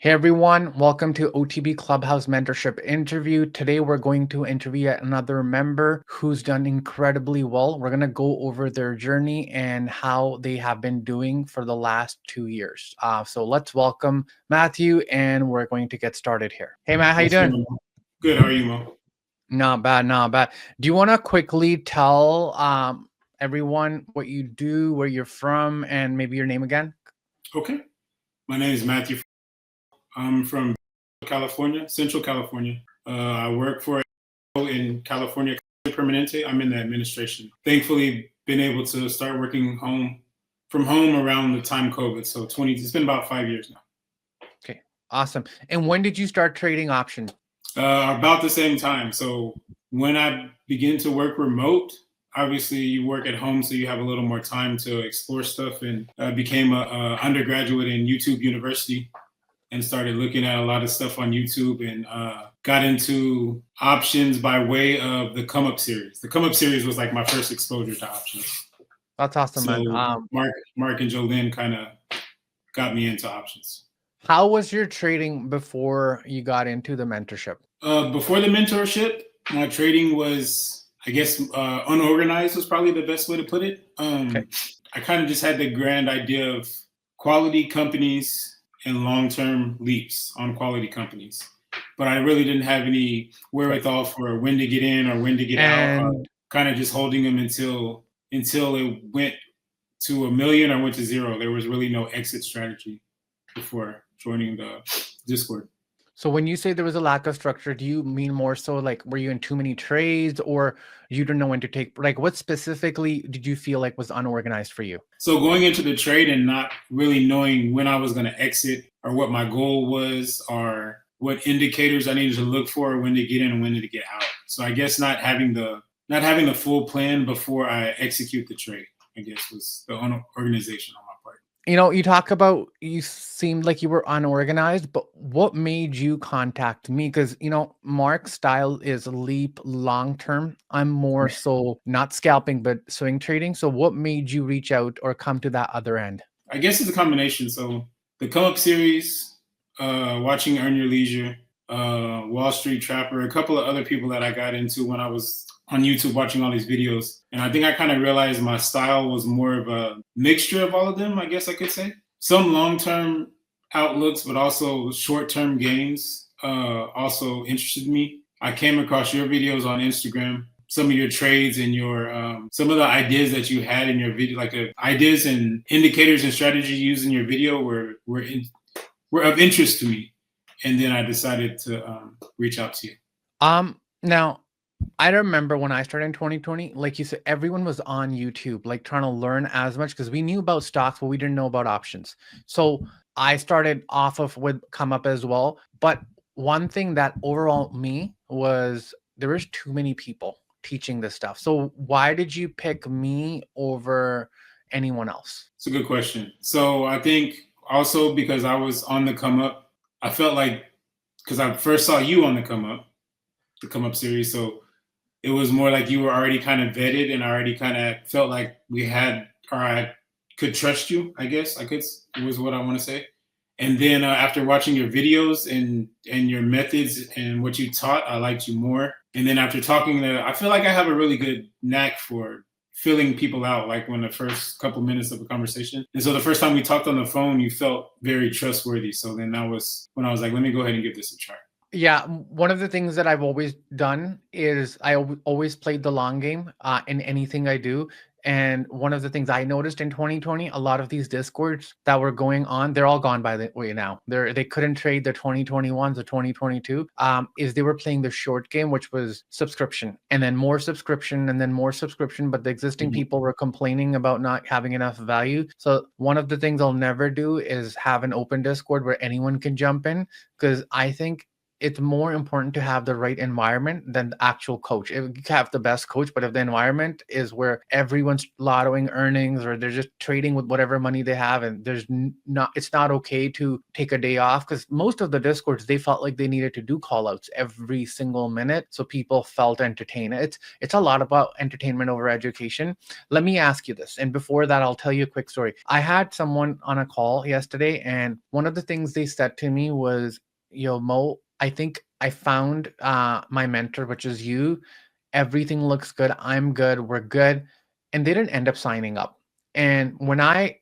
Hey everyone, welcome to OTB Clubhouse Mentorship interview. Today we're going to interview yet another member who's done incredibly well. We're going to go over their journey and how they have been doing for the last 2 years. So let's welcome Matthew, and we're going to get started here. Hey Matt, how you What's doing? going on? Good. How are you, Mo? Not bad, not bad. Do you want to quickly tell everyone what you do, where you're from, and maybe your name again? Okay. My name is Matthew. I'm from California, Central California. I work for in California Permanente. I'm in the administration. Thankfully, been able to start working from home around the time COVID. So it's been about 5 years now. Okay, awesome. And when did you start trading options? About the same time. So when I began to work remote, obviously you work at home, so you have a little more time to explore stuff. And became a undergraduate in YouTube University, and started looking at a lot of stuff on YouTube, and got into options by way of the Come Up series. The Come Up series was like my first exposure to options. That's awesome, So man. Mark and Jolene kind of got me into options. How was your trading before you got into the mentorship? Before the mentorship, my trading was, I guess, unorganized was probably the best way to put it. Okay. I kind of just had the grand idea of quality companies and long-term leaps on quality companies, but I really didn't have any wherewithal for when to get in or when to get out. And Kind of just holding them until it went to a million or went to zero. There was really no exit strategy before joining the Discord. so when you say there was a lack of structure, do you mean more so like were you in too many trades, or you don't know when to take, like what specifically did you feel like was unorganized for you? So going into the trade and not really knowing when I was going to exit, or what my goal was, or what indicators I needed to look for, when to get in and when to get out. So I guess not having the full plan before I execute the trade, I guess, was the organization on my part. You talk about you seemed like you were unorganized, but what made you contact me? Because Mark's style is leap long term. I'm more so not scalping, but swing trading. So what made you reach out or come to that other end? I guess it's a combination. So the Come Up series, watching Earn Your Leisure, Wall Street Trapper, a couple of other people that I got into when I was on YouTube watching all these videos. And I think I kind of realized my style was more of a mixture of all of them, I guess I could say. Some long-term outlooks, but also short-term gains also interested me. I came across your videos on Instagram, some of your trades and your some of the ideas that you had in your video, like ideas and indicators and strategy used in your video were of interest to me. And then I decided to reach out to you. Now I remember when I started in 2020, like you said, everyone was on YouTube, like trying to learn as much because we knew about stocks, but we didn't know about options. So I started off of with Come Up as well. But one thing that overall me was there was too many people teaching this stuff. So why did you pick me over anyone else? It's a good question. So I think also because I was on the Come Up, I felt like, because I first saw you on the Come Up series, so it was more like you were already kind of vetted, and I already kind of felt like I could trust you, I guess was what I want to say. And then after watching your videos and your methods and what you taught, I liked you more. And then after talking I feel like I have a really good knack for filling people out, like when the first couple minutes of a conversation. And so the first time we talked on the phone, you felt very trustworthy. So then that was when I was like, let me go ahead and give this a try. Yeah, one of the things that I've always done is I always played the long game in anything I do. And one of the things I noticed in 2020, a lot of these discords that were going on, they're all gone by the way now. They couldn't trade the 2021s or 2022. Is they were playing the short game, which was subscription, and then more subscription, and then more subscription. But the existing people were complaining about not having enough value. So one of the things I'll never do is have an open Discord where anyone can jump in, because I think it's more important to have the right environment than the actual coach. If you can have the best coach, but if the environment is where everyone's lottoing earnings or they're just trading with whatever money they have, and not, it's not okay to take a day off, because most of the discords, they felt like they needed to do call outs every single minute so people felt entertained. It's a lot about entertainment over education. Let me ask you this, and before that, I'll tell you a quick story. I had someone on a call yesterday, and one of the things they said to me was, yo, Mo, I think I found my mentor, which is you. Everything looks good. I'm good. We're good. And they didn't end up signing up. And when I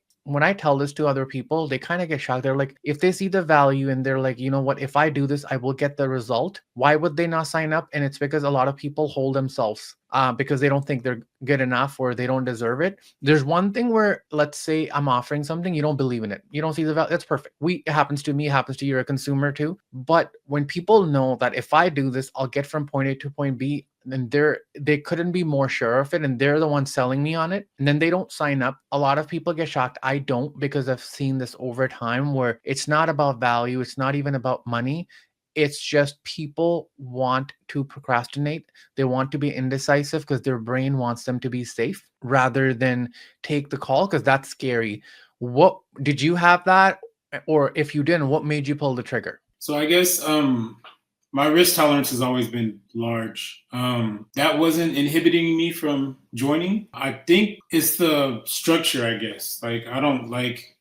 tell this to other people, they kind of get shocked. They're like, if they see the value and they're like, you know what, if I do this, I will get the result. Why would they not sign up? And it's because a lot of people hold themselves because they don't think they're good enough or they don't deserve it. There's one thing where, let's say I'm offering something, you don't believe in it, you don't see the value. That's perfect. It happens to me, it happens to you, you're a consumer too. But when people know that if I do this, I'll get from point A to point B, and they couldn't be more sure of it, and they're the ones selling me on it, and then they don't sign up, a lot of people get shocked. I don't, because I've seen this over time where it's not about value, it's not even about money. It's just people want to procrastinate. They want to be indecisive because their brain wants them to be safe rather than take the call, because that's scary. What did you have that? Or if you didn't, what made you pull the trigger? So I guess my risk tolerance has always been large. That wasn't inhibiting me from joining. I think it's the structure, I guess. Like, I don't like,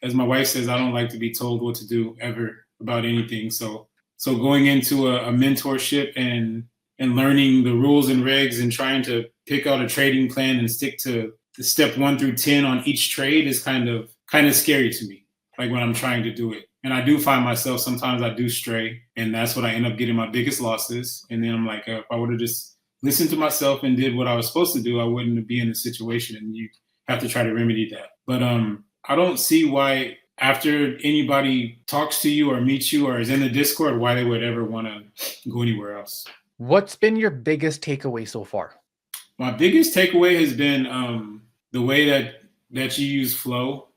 as my wife says, I don't like to be told what to do ever about anything. So going into a mentorship and learning the rules and regs and trying to pick out a trading plan and stick to the step 1 through 10 on each trade is kind of scary to me, like when I'm trying to do it. And I do find myself, sometimes I do stray, and that's what I end up getting my biggest losses. And then I'm like, if I would have just listened to myself and did what I was supposed to do, I wouldn't be in the situation, and you have to try to remedy that. But I don't see why, after anybody talks to you or meets you or is in the Discord, why they would ever want to go anywhere else. What's been your biggest takeaway so far? My biggest takeaway has been the way that you use flow,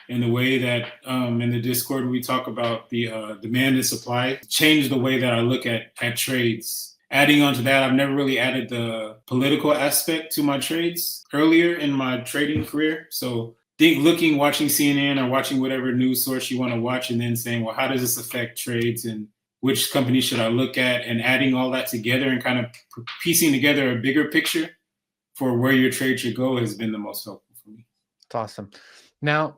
and the way that in the Discord we talk about the demand and supply. Changed the way that I look at trades. Adding on to that, I've never really added the political aspect to my trades earlier in my trading career. So watching CNN or watching whatever news source you want to watch, and then saying, well, how does this affect trades and which company should I look at, and adding all that together and kind of piecing together a bigger picture for where your trade should go has been the most helpful for me. It's awesome. Now,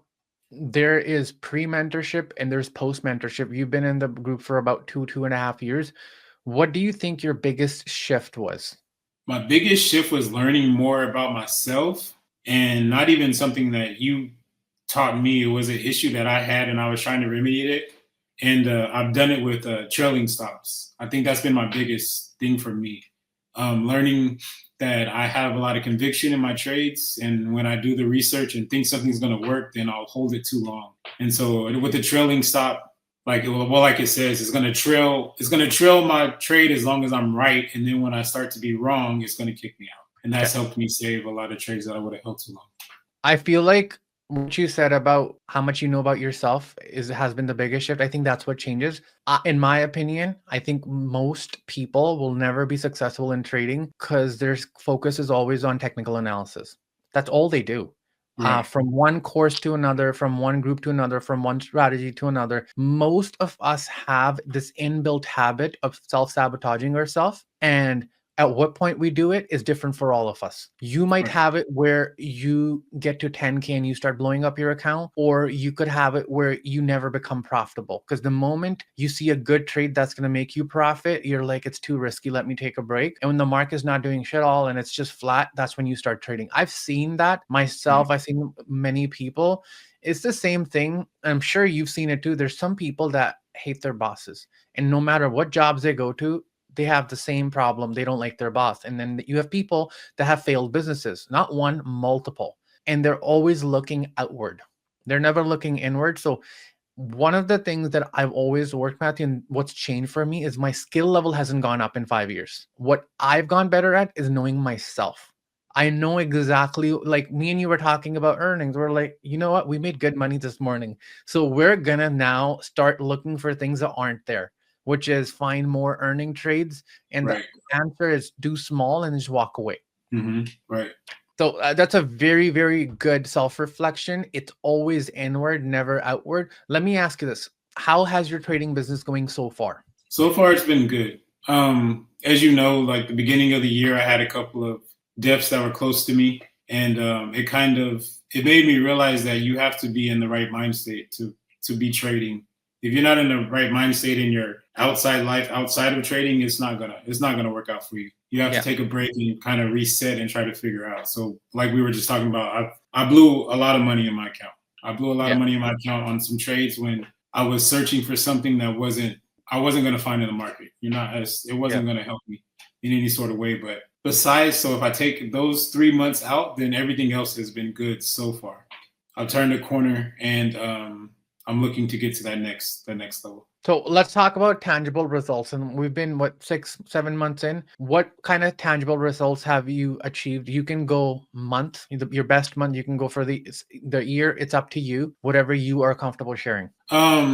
there is pre-mentorship and there's post-mentorship. You've been in the group for about 2.5 years. What do you think your biggest shift was? My biggest shift was learning more about myself, and not even something that you taught me. It was an issue that I had, and I was trying to remedy it. And I've done it with trailing stops. I think that's been my biggest thing for me. Learning that I have a lot of conviction in my trades, and when I do the research and think something's going to work, then I'll hold it too long. And so with the trailing stop, like it says, it's going to trail my trade as long as I'm right. And then when I start to be wrong, it's going to kick me out. And that's helped me save a lot of trades that I would have held too long. I feel like what you said about how much you know about yourself has been the biggest shift. I think that's what changes. In my opinion, I think most people will never be successful in trading because their focus is always on technical analysis. That's all they do. Right. From one course to another, from one group to another, from one strategy to another. Most of us have this inbuilt habit of self-sabotaging ourselves, and at what point we do it is different for all of us. You might have it where you get to 10K and you start blowing up your account, or you could have it where you never become profitable. Because the moment you see a good trade that's going to make you profit, you're like, it's too risky, let me take a break. And when the market's not doing shit all and it's just flat, that's when you start trading. I've seen that myself. I've seen many people. It's the same thing. I'm sure you've seen it too. There's some people that hate their bosses, and no matter what jobs they go to, they have the same problem. They don't like their boss. And then you have people that have failed businesses, not one, multiple, and they're always looking outward. They're never looking inward. So one of the things that I've always worked, Matthew, and what's changed for me is my skill level hasn't gone up in 5 years. What I've gone better at is knowing myself. I know exactly, like me and you were talking about earnings. We're like, you know what? We made good money this morning. So we're going to now start looking for things that aren't there. which is find more earning trades. And the Right. answer is do small and just walk away. Right. So that's a very, very good self reflection. It's always inward, never outward. Let me ask you this: how has your trading business going so far? So far, it's been good. As you know, like the beginning of the year, I had a couple of deaths that were close to me, and it made me realize that you have to be in the right mind state to be trading. If you're not in the right mind state in your outside life, outside of trading, it's not gonna work out for you. You have to Yeah, take a break and kind of reset and try to figure out. So, like we were just talking about, I blew a lot of money in my account. I blew a lot of yeah, money in my account on some trades when I was searching for something that I wasn't going to find in the market. It yeah. wasn't going to help me in any sort of way. But besides, so if I take those 3 months out, then everything else has been good so far. I've turned a corner, and I'm looking to get to the next level. So let's talk about tangible results. And we've been, what, 6, 7 months in? What kind of tangible results have you achieved? You can go month, your best month. You can go for the year. It's up to you. Whatever you are comfortable sharing.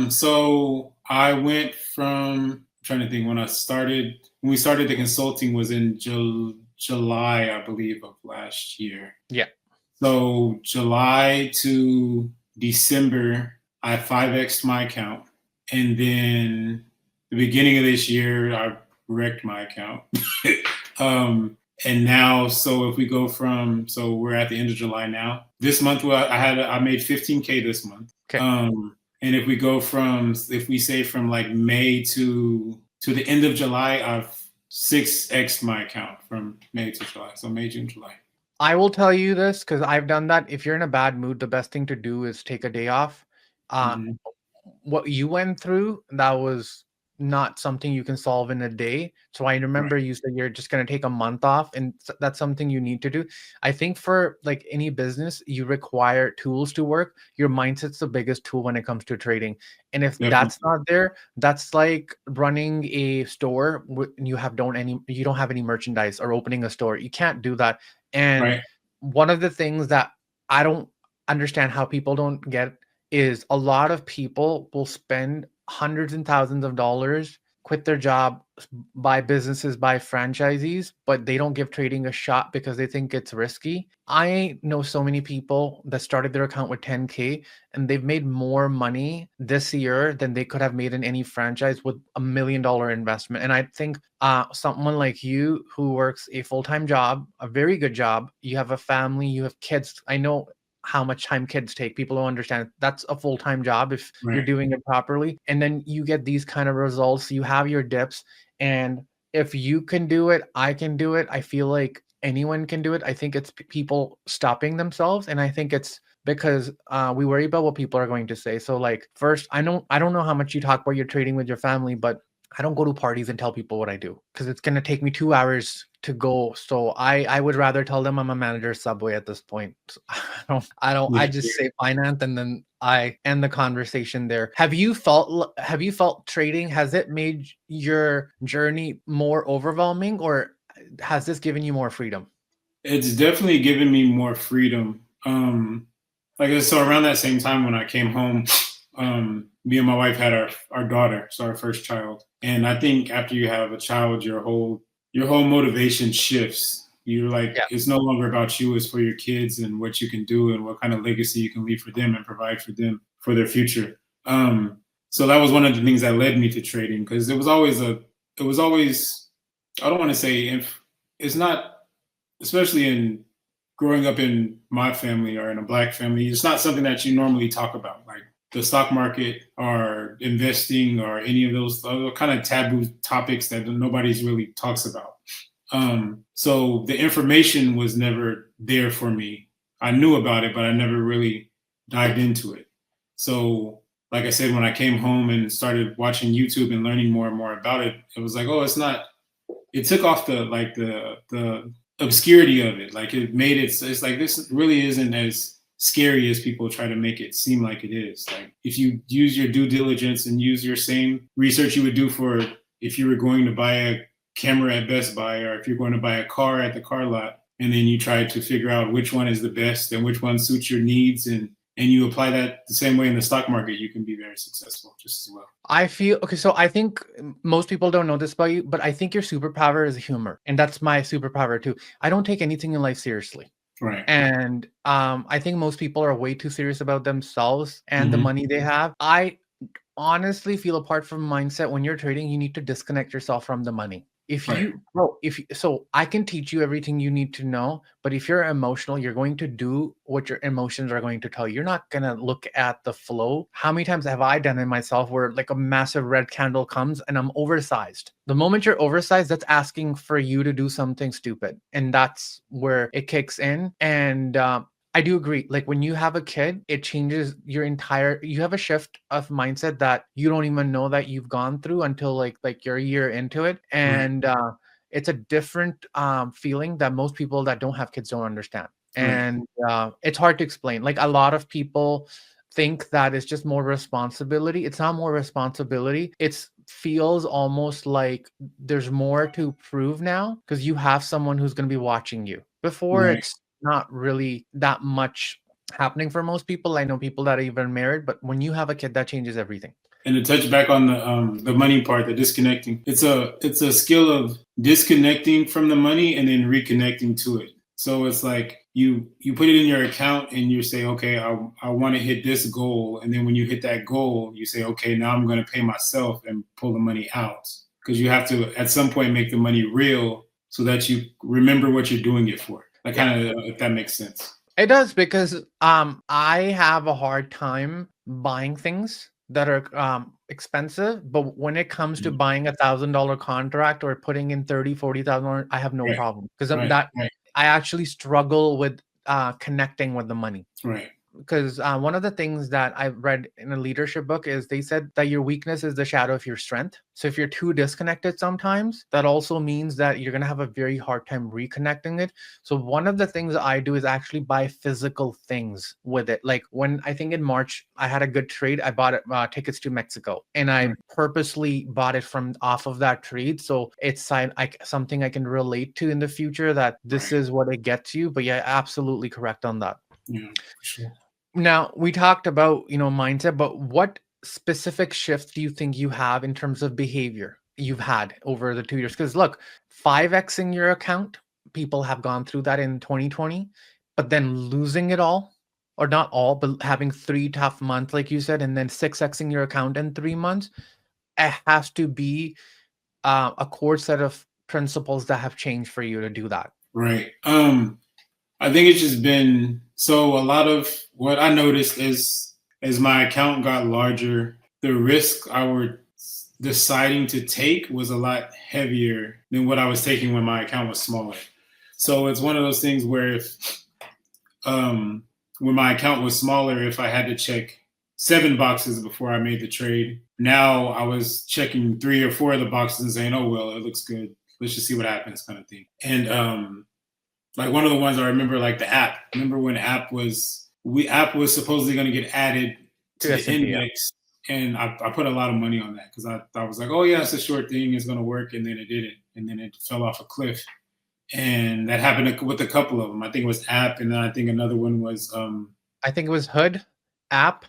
So I went from I'm trying to think when we started the consulting was in July, I believe, of last year. Yeah. So July to December, I 5x'd my account. And then the beginning of this year, I wrecked my account. And now, so if we go so we're at the end of July now. This month, I made 15K this month. Okay. And if we say from like May to the end of July, I've 6x'd my account from May to July. So May, June, July. I will tell you this because I've done that. If you're in a bad mood, the best thing to do is take a day off. Uh, Mm-hmm. what you went through, that was not something you can solve in a day. So I Right. remember you said you're just going to take a month off, and that's something you need to do. I think for like any business, you require tools to work. Your mindset's the biggest tool when it comes to trading. And if Definitely. that's not there, that's like running a store and you don't have any merchandise, or opening a store. You can't do that. And Right. one of the things that I don't understand how people don't get is a lot of people will spend hundreds and thousands of dollars, quit their job, buy businesses, buy franchisees, but they don't give trading a shot because they think it's risky. I know so many people that started their account with 10K and they've made more money this year than they could have made in any franchise with $1 million investment. And I think someone like you who works a full-time job, a very good job, you have a family, you have kids. I know how much time kids take. People don't understand that's a full-time job if you're Right. doing it properly. And then you get these kind of results. You have your dips. And if you can do it, I can do it. I feel like anyone can do it. I think it's people stopping themselves. And I think it's because we worry about what people are going to say. So like first, I don't know how much you talk about your trading with your family, but I don't go to parties and tell people what I do because it's going to take me 2 hours to go. So I would rather tell them I'm a manager of Subway at this point. So I Yeah. just say finance and then I end the conversation there. Have you felt trading, has it made your journey more overwhelming, or has this given you more freedom? It's definitely given me more freedom. So around that same time when I came home, me and my wife had our daughter, so our first child. And I think after you have a child, your whole motivation shifts. You're like, Yeah. it's no longer about you, it's for your kids and what you can do and what kind of legacy you can leave for them and provide for them for their future. So that was one of the things that led me to trading because it was always, I don't want to say if it's not, especially in growing up in my family or in a black family, it's not something that you normally talk about, like the stock market or investing or any of those other kind of taboo topics that nobody's really talks about. So the information was never there for me. I knew about it, but I never really dived into it. So, like I said, when I came home and started watching YouTube and learning more and more about it, it was like, oh, it's not. It took off the obscurity of it. Like it made it. It's like this really isn't as scary as people try to make it seem like it is. Like if you use your due diligence and use your same research you would do for if you were going to buy a camera at Best Buy or if you're going to buy a car at the car lot, and then you try to figure out which one is the best and which one suits your needs and and you apply that the same way in the stock market, you can be very successful just as well. I feel okay. So I think most people don't know this about you, but I think your superpower is humor, and that's my superpower too. I don't take anything in life seriously. Right. And I think most people are way too serious about themselves and the Mm-hmm. money they have. I honestly feel apart from mindset, when you're trading, you need to disconnect yourself from the money. If Right. you, well, if you, so I can teach you everything you need to know, but if you're emotional, you're going to do what your emotions are going to tell you. You're not going to look at the flow. How many times have I done it myself where like a massive red candle comes and I'm oversized? The moment you're oversized, that's asking for you to do something stupid. And that's where it kicks in. And I do agree. Like when you have a kid, it changes your entire, you have a shift of mindset that you don't even know that you've gone through until like you're a year into it. Right. And it's a different feeling that most people that don't have kids don't understand. Right. And it's hard to explain. Like a lot of people think that it's just more responsibility. It's not more responsibility. It feels almost like there's more to prove now because you have someone who's going to be watching you. Before, Right. it's not really that much happening for most people. I know people that are even married, but when you have a kid, that changes everything. And to touch back on the money part, the disconnecting, it's a skill of disconnecting from the money and then reconnecting to it. So it's like you put it in your account and you say, okay, I want to hit this goal, and then when you hit that goal, you say, okay, now I'm going to pay myself and pull the money out, because you have to at some point make the money real so that you remember what you're doing it for. Like Yeah. kind of, if that makes sense. It does, because I have a hard time buying things that are expensive, but when it comes to Mhm. buying $1,000 contract or putting in 30, 40,000, I have no Right. problem because Right. that Right. I actually struggle with connecting with the money. Right. Because one of the things that I read in a leadership book is they said that your weakness is the shadow of your strength. So if you're too disconnected sometimes, that also means that you're going to have a very hard time reconnecting it. So one of the things I do is actually buy physical things with it. Like when I think in March, I had a good trade. I bought tickets to Mexico, and I Right. purposely bought it from off of that trade. So it's something I can relate to in the future, that this Right. is what it gets you. But yeah, absolutely correct on that. Yeah, for sure. Now, we talked about, mindset, but what specific shifts do you think you have in terms of behavior you've had over the 2 years? Because look, 5xing your account, people have gone through that in 2020, but then losing it all, or not all, but having 3 tough months, like you said, and then 6xing your account in 3 months, it has to be a core set of principles that have changed for you to do that. Right. I think it's just been, so a lot of what I noticed is as my account got larger, the risk I were deciding to take was a lot heavier than what I was taking when my account was smaller. So it's one of those things where if when my account was smaller, if I had to check 7 boxes before I made the trade, now I was checking 3 or 4 of the boxes and saying, "Oh well, it looks good. Let's just see what happens," kind of thing. And like one of the ones I remember, like the app. Remember when app was supposedly going to get added to To the S&P, yeah. index, and I put a lot of money on that because I was like, oh yeah, it's a short thing, it's going to work, and then it didn't, and then it fell off a cliff. And that happened with a couple of them. I think it was app, and then I think another one was I think it was Hood, App,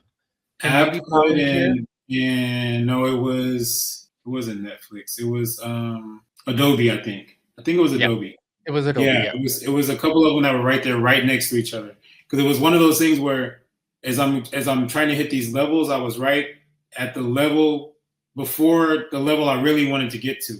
and app maybe hood, Palantir. and no, it wasn't Netflix. It was Adobe. I think it was Yeah, Adobe. it was Adobe, Yeah, yeah. it was a couple of them that were right there, right next to each other. Because it was one of those things where, as I'm trying to hit these levels, I was right at the level before the level I really wanted to get to.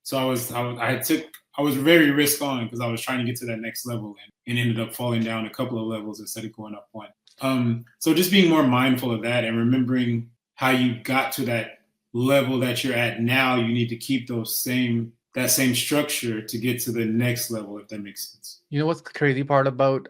So I was very risk on because I was trying to get to that next level, and ended up falling down a couple of levels instead of going up one. So just being more mindful of that and remembering how you got to that level that you're at now, you need to keep that same structure to get to the next level, if that makes sense. You know what's the crazy part about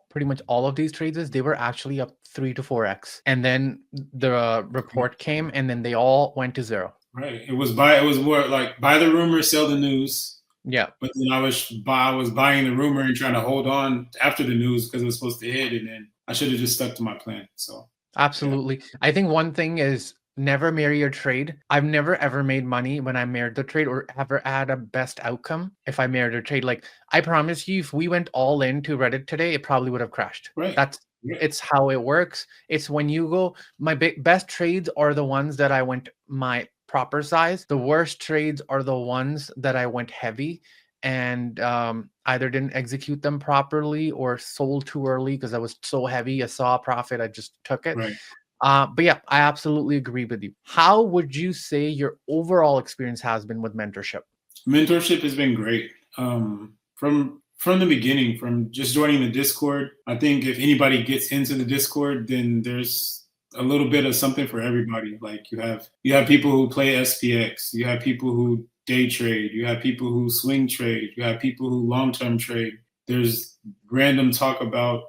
pretty much all of these trades is they were actually up 3 to 4x, and then the report came, and then they all went to zero. Right. It was more like buy the rumor, sell the news. Yeah, But then I was buying the rumor and trying to hold on after the news because it was supposed to hit, and then I should have just stuck to my plan. So yeah. absolutely. I think one thing is never marry your trade. I've never ever made money when I married the trade, or ever had a best outcome if I married a trade. Like I promise you, if we went all into Reddit today, it probably would have crashed. Right. That's Yeah. It's how it works. It's when you go, my best trades are the ones that I went my proper size. The worst trades are the ones that I went heavy and either didn't execute them properly or sold too early because I was so heavy. I saw a profit, I just took it. Right. But yeah, I absolutely agree with you. How would you say your overall experience has been with mentorship? Mentorship has been great. From the beginning, from just joining the Discord. I think if anybody gets into the Discord, then there's a little bit of something for everybody. Like you have people who play SPX, you have people who day trade, you have people who swing trade, you have people who long term trade. There's random talk about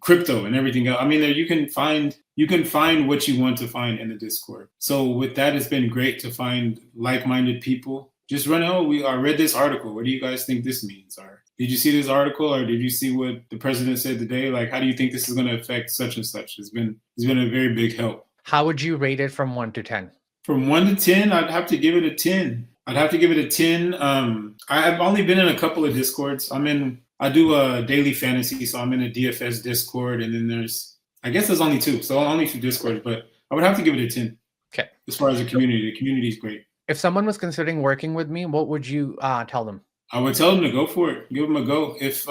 crypto and everything else. I mean, there you can find what you want to find in the Discord. So with that, it's been great to find like-minded people. Just run. Oh, I read this article. What do you guys think this means? Or did you see this article? Or did you see what the president said today? Like, how do you think this is going to affect such and such? It's been a very big help. How would you rate it from 1 to 10? From 1 to 10, I'd have to give it a 10. I'd have to give it a 10. I've only been in a couple of Discords. I do a daily fantasy, so I'm in a DFS Discord, and then I guess there's only two, so only two Discords, but I would have to give it a 10. Okay. As far as the community is great. If someone was considering working with me, what would you tell them? I would tell them to go for it. Give them a go. If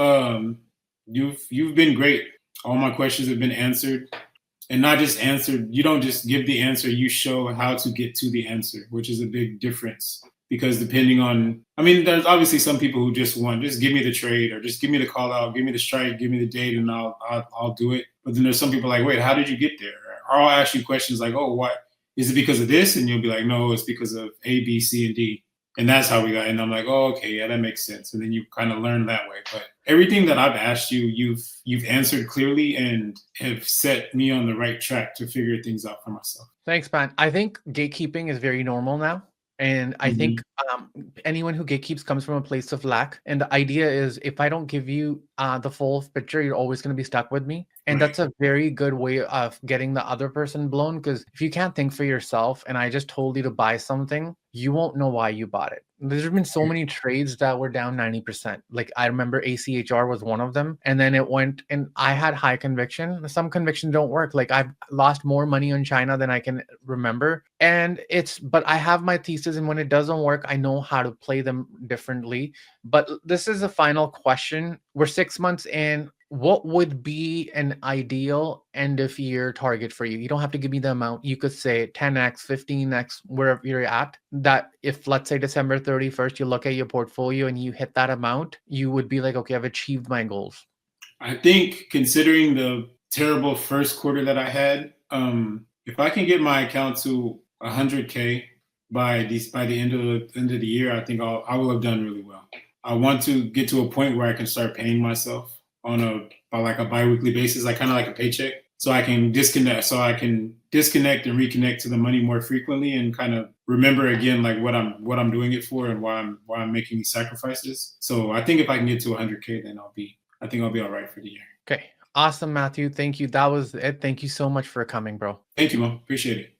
you've been great. All my questions have been answered. And not just answered, you don't just give the answer, you show how to get to the answer, which is a big difference. Because there's obviously some people who just give me the trade or just give me the call out, give me the strike, give me the date, and I'll do it. But then there's some people like, wait, how did you get there? Or I'll ask you questions like, oh, what is it because of this? And you'll be like, no, it's because of A, B, C, and D. And that's how we got. And I'm like, oh, okay, yeah, that makes sense. And then you kind of learn that way. But everything that I've asked you, you've answered clearly and have set me on the right track to figure things out for myself. Thanks, man. I think gatekeeping is very normal now. And I think anyone who gatekeeps comes from a place of lack. And the idea is if I don't give you the full picture, you're always going to be stuck with me. And Right. that's a very good way of getting the other person blown. Because if you can't think for yourself and I just told you to buy something, you won't know why you bought it. There's been so many trades that were down 90%. Like I remember ACHR was one of them. And then it went and I had high conviction. Some conviction don't work. Like I've lost more money on China than I can remember. But I have my thesis. And when it doesn't work, I know how to play them differently. But this is a final question. We're 6 months in. What would be an ideal end of year target for you? You don't have to give me the amount. You could say 10x, 15x, wherever you're at. That if, let's say, December 31st, you look at your portfolio and you hit that amount, you would be like, okay, I've achieved my goals. I think considering the terrible first quarter that I had, if I can get my account to 100K by the end of the year, I think I will have done really well. I want to get to a point where I can start paying myself on a biweekly basis, like kind of like a paycheck, so I can disconnect and reconnect to the money more frequently and kind of remember again like what I'm doing it for and why I'm making these sacrifices. So I think if I can get to 100K, then I'll be all right for the year. Okay. Awesome, Matthew. Thank you. That was it. Thank you so much for coming, bro. Thank you, Mo. Appreciate it.